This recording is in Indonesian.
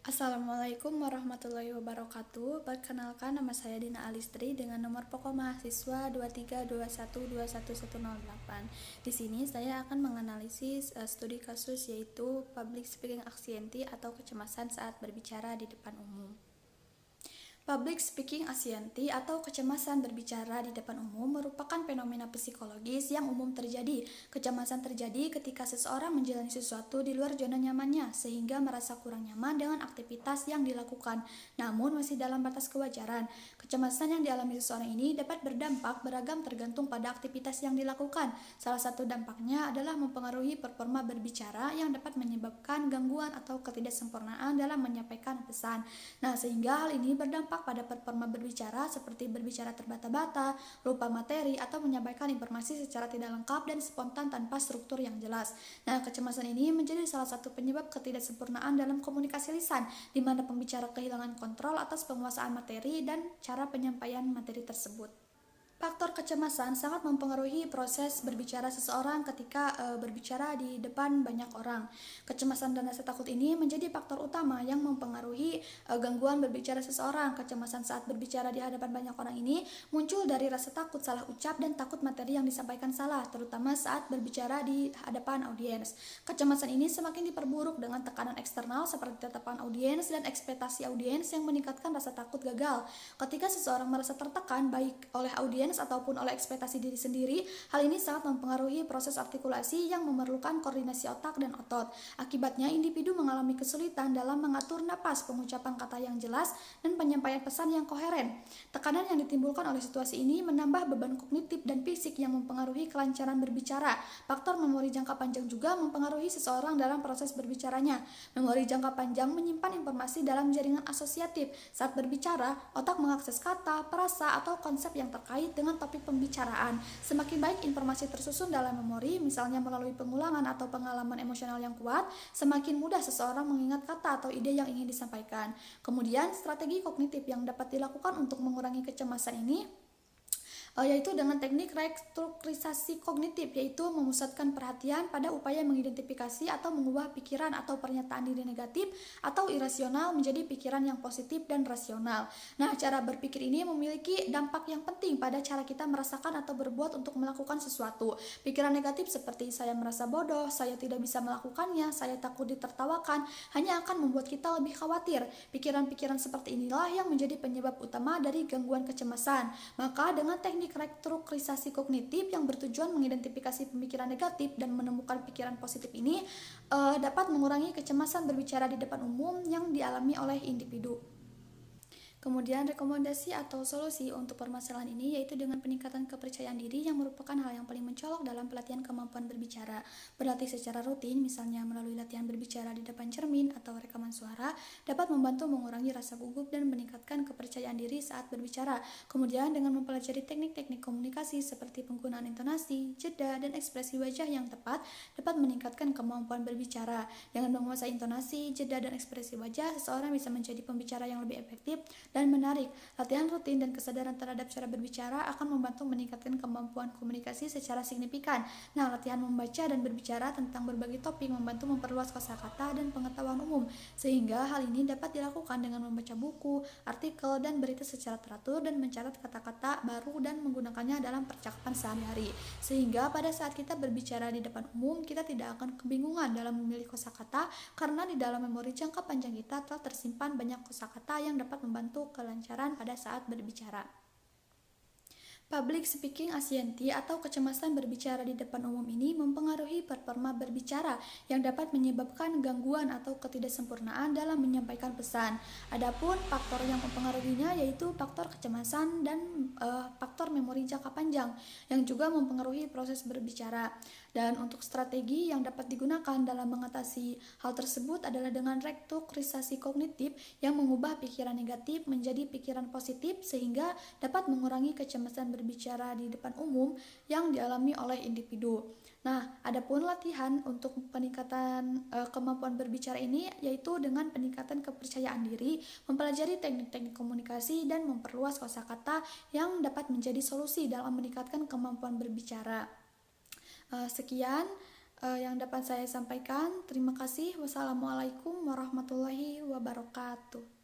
Assalamualaikum warahmatullahi wabarakatuh. Perkenalkan, nama saya Dina Alistri dengan nomor pokok mahasiswa 2321211108. Di sini saya akan menganalisis studi kasus yaitu public speaking anxiety atau kecemasan saat berbicara di depan umum. Public speaking anxiety atau kecemasan berbicara di depan umum merupakan fenomena psikologis yang umum terjadi. Kecemasan terjadi ketika seseorang menjalani sesuatu di luar zona nyamannya sehingga merasa kurang nyaman dengan aktivitas yang dilakukan, namun masih dalam batas kewajaran. Kecemasan yang dialami seseorang ini dapat berdampak beragam tergantung pada aktivitas yang dilakukan. Salah satu dampaknya adalah mempengaruhi performa berbicara yang dapat menyebabkan gangguan atau ketidaksempurnaan dalam menyampaikan pesan. Nah, sehingga hal ini berdampak pada performa berbicara seperti berbicara terbata-bata, lupa materi, atau menyampaikan informasi secara tidak lengkap dan spontan tanpa struktur yang jelas. Nah, kecemasan ini menjadi salah satu penyebab ketidaksempurnaan dalam komunikasi lisan, di mana pembicara kehilangan kontrol atas penguasaan materi dan cara penyampaian materi tersebut. Faktor kecemasan sangat mempengaruhi proses berbicara seseorang ketika berbicara di depan banyak orang. Kecemasan dan rasa takut ini menjadi faktor utama yang mempengaruhi gangguan berbicara seseorang. Kecemasan saat berbicara di hadapan banyak orang ini muncul dari rasa takut salah ucap dan takut materi yang disampaikan salah, terutama saat berbicara di hadapan audiens. Kecemasan ini semakin diperburuk dengan tekanan eksternal seperti tatapan audiens dan ekspektasi audiens yang meningkatkan rasa takut gagal. Ketika seseorang merasa tertekan baik oleh audiens ataupun oleh ekspektasi diri sendiri, hal ini sangat mempengaruhi proses artikulasi yang memerlukan koordinasi otak dan otot. Akibatnya, individu mengalami kesulitan dalam mengatur napas, pengucapan kata yang jelas, dan penyampaian pesan yang koheren. Tekanan yang ditimbulkan oleh situasi ini menambah beban kognitif dan fisik yang mempengaruhi kelancaran berbicara. Faktor memori jangka panjang juga mempengaruhi seseorang dalam proses berbicaranya. Memori jangka panjang menyimpan informasi dalam jaringan asosiatif. Saat berbicara, otak mengakses kata, perasa, atau konsep yang terkait dengan topik pembicaraan. Semakin baik informasi tersusun dalam memori, misalnya melalui pengulangan atau pengalaman emosional yang kuat, semakin mudah seseorang mengingat kata atau ide yang ingin disampaikan. Kemudian, strategi kognitif yang dapat dilakukan untuk mengurangi kecemasan ini yaitu dengan teknik restrukturisasi kognitif, yaitu memusatkan perhatian pada upaya mengidentifikasi atau mengubah pikiran atau pernyataan diri negatif atau irasional menjadi pikiran yang positif dan rasional. Nah, cara berpikir ini memiliki dampak yang penting pada cara kita merasakan atau berbuat untuk melakukan sesuatu. Pikiran negatif seperti saya merasa bodoh, saya tidak bisa melakukannya, saya takut ditertawakan, hanya akan membuat kita lebih khawatir. Pikiran-pikiran seperti inilah yang menjadi penyebab utama dari gangguan kecemasan. Maka dengan teknik restrukturisasi kognitif yang bertujuan mengidentifikasi pemikiran negatif dan menemukan pikiran positif ini dapat mengurangi kecemasan berbicara di depan umum yang dialami oleh individu. Kemudian rekomendasi atau solusi untuk permasalahan ini yaitu dengan peningkatan kepercayaan diri yang merupakan hal yang paling mencolok dalam pelatihan kemampuan berbicara. Berlatih secara rutin, misalnya melalui latihan berbicara di depan cermin atau rekaman suara, dapat membantu mengurangi rasa gugup dan meningkatkan kepercayaan diri saat berbicara. Kemudian dengan mempelajari teknik-teknik komunikasi seperti penggunaan intonasi, jeda, dan ekspresi wajah yang tepat, dapat meningkatkan kemampuan berbicara. Dengan menguasai intonasi, jeda, dan ekspresi wajah, seseorang bisa menjadi pembicara yang lebih efektif dan menarik. Latihan rutin dan kesadaran terhadap cara berbicara akan membantu meningkatkan kemampuan komunikasi secara signifikan. Nah, latihan membaca dan berbicara tentang berbagai topik membantu memperluas kosakata dan pengetahuan umum, sehingga hal ini dapat dilakukan dengan membaca buku, artikel, dan berita secara teratur dan mencatat kata-kata baru dan menggunakannya dalam percakapan sehari-hari. Sehingga pada saat kita berbicara di depan umum, kita tidak akan kebingungan dalam memilih kosakata karena di dalam memori jangka panjang kita telah tersimpan banyak kosakata yang dapat membantu kelancaran pada saat berbicara. Public speaking anxiety atau kecemasan berbicara di depan umum ini mempengaruhi performa berbicara yang dapat menyebabkan gangguan atau ketidaksempurnaan dalam menyampaikan pesan. Adapun faktor yang mempengaruhinya yaitu faktor kecemasan dan faktor memori jangka panjang yang juga mempengaruhi proses berbicara. Dan untuk strategi yang dapat digunakan dalam mengatasi hal tersebut adalah dengan restrukturisasi kognitif yang mengubah pikiran negatif menjadi pikiran positif sehingga dapat mengurangi kecemasan berbicara di depan umum yang dialami oleh individu. Nah, adapun latihan untuk peningkatan kemampuan berbicara ini yaitu dengan peningkatan kepercayaan diri, mempelajari teknik-teknik komunikasi dan memperluas kosakata yang dapat menjadi solusi dalam meningkatkan kemampuan berbicara. Sekian yang dapat saya sampaikan. Terima kasih. Wassalamualaikum warahmatullahi wabarakatuh.